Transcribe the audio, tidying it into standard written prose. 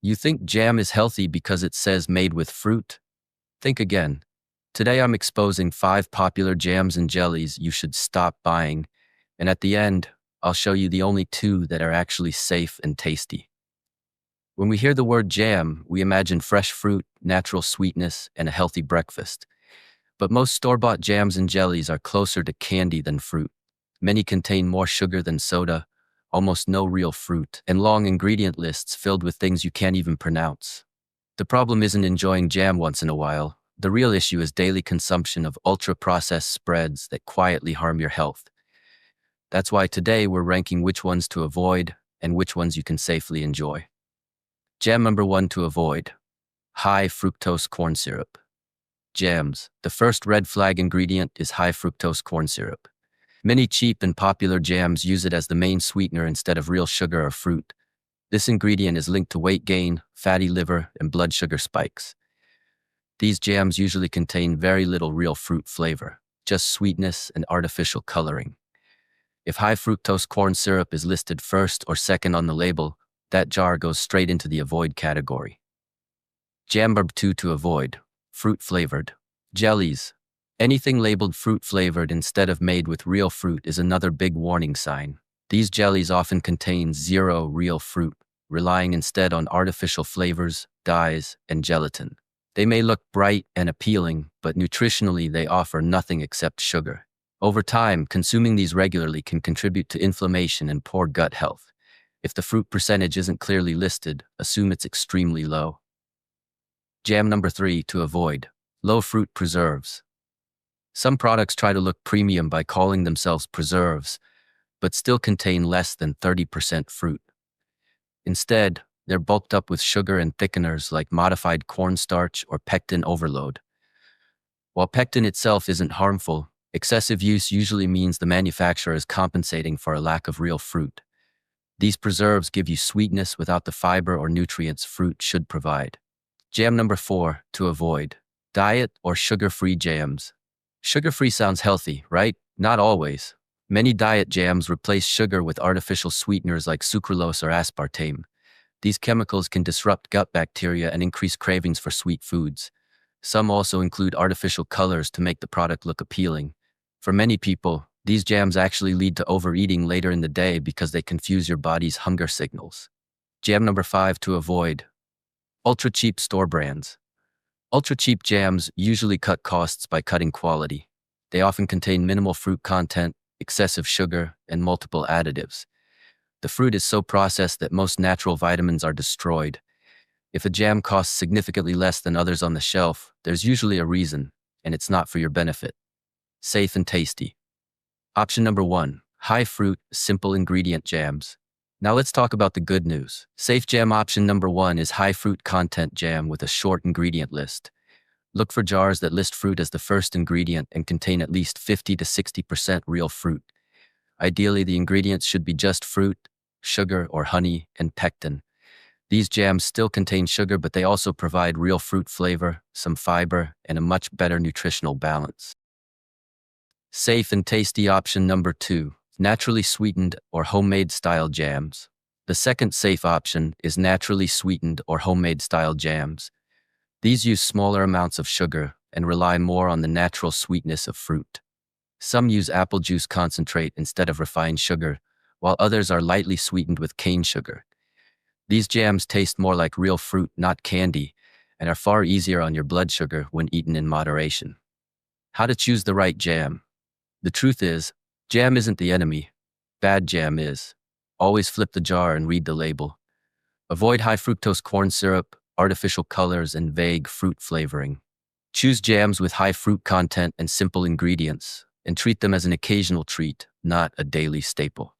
You think jam is healthy because it says made with fruit? Think again. Today I'm exposing 5 popular jams and jellies you should stop buying, and at the end, I'll show you the only 2 that are actually safe and tasty. When we hear the word jam, we imagine fresh fruit, natural sweetness, and a healthy breakfast. But most store-bought jams and jellies are closer to candy than fruit. Many contain more sugar than soda, almost no real fruit, and long ingredient lists filled with things you can't even pronounce. The problem isn't enjoying jam once in a while. The real issue is daily consumption of ultra-processed spreads that quietly harm your health. That's why today we're ranking which ones to avoid and which ones you can safely enjoy. Jam number 1 to avoid: high-fructose corn syrup. Jams. The first red flag ingredient is high-fructose corn syrup. Many cheap and popular jams use it as the main sweetener instead of real sugar or fruit. This ingredient is linked to weight gain, fatty liver, and blood sugar spikes. These jams usually contain very little real fruit flavor, just sweetness and artificial coloring. If high-fructose corn syrup is listed first or second on the label, that jar goes straight into the avoid category. Jam number 2 to avoid: fruit-flavored. Jellies. Anything labeled fruit-flavored instead of made with real fruit is another big warning sign. These jellies often contain zero real fruit, relying instead on artificial flavors, dyes, and gelatin. They may look bright and appealing, but nutritionally they offer nothing except sugar. Over time, consuming these regularly can contribute to inflammation and poor gut health. If the fruit percentage isn't clearly listed, assume it's extremely low. Jam number 3 to avoid: low-fruit preserves. Some products try to look premium by calling themselves preserves, but still contain less than 30% fruit. Instead, they're bulked up with sugar and thickeners like modified cornstarch or pectin overload. While pectin itself isn't harmful, excessive use usually means the manufacturer is compensating for a lack of real fruit. These preserves give you sweetness without the fiber or nutrients fruit should provide. Jam number 4 to avoid: diet or sugar-free jams. Sugar-free sounds healthy, right? Not always. Many diet jams replace sugar with artificial sweeteners like sucralose or aspartame. These chemicals can disrupt gut bacteria and increase cravings for sweet foods. Some also include artificial colors to make the product look appealing. For many people, these jams actually lead to overeating later in the day because they confuse your body's hunger signals. Jam number 5 to avoid: ultra-cheap store brands. Ultra-cheap jams usually cut costs by cutting quality. They often contain minimal fruit content, excessive sugar, and multiple additives. The fruit is so processed that most natural vitamins are destroyed. If a jam costs significantly less than others on the shelf, there's usually a reason, and it's not for your benefit. Safe and tasty. Option number 1: high-fruit, simple ingredient jams. Now let's talk about the good news. Safe jam option number 1 is high-fruit content jam with a short ingredient list. Look for jars that list fruit as the first ingredient and contain at least 50 to 60% real fruit. Ideally, the ingredients should be just fruit, sugar or honey, and pectin. These jams still contain sugar, but they also provide real fruit flavor, some fiber, and a much better nutritional balance. Safe and tasty option number 2: naturally sweetened or homemade style jams. The second safe option is naturally sweetened or homemade style jams. These use smaller amounts of sugar and rely more on the natural sweetness of fruit. Some use apple juice concentrate instead of refined sugar, while others are lightly sweetened with cane sugar. These jams taste more like real fruit, not candy, and are far easier on your blood sugar when eaten in moderation. How to choose the right jam? The truth is, jam isn't the enemy. Bad jam is. Always flip the jar and read the label. Avoid high-fructose corn syrup, artificial colors, and vague fruit flavoring. Choose jams with high fruit content and simple ingredients, and treat them as an occasional treat, not a daily staple.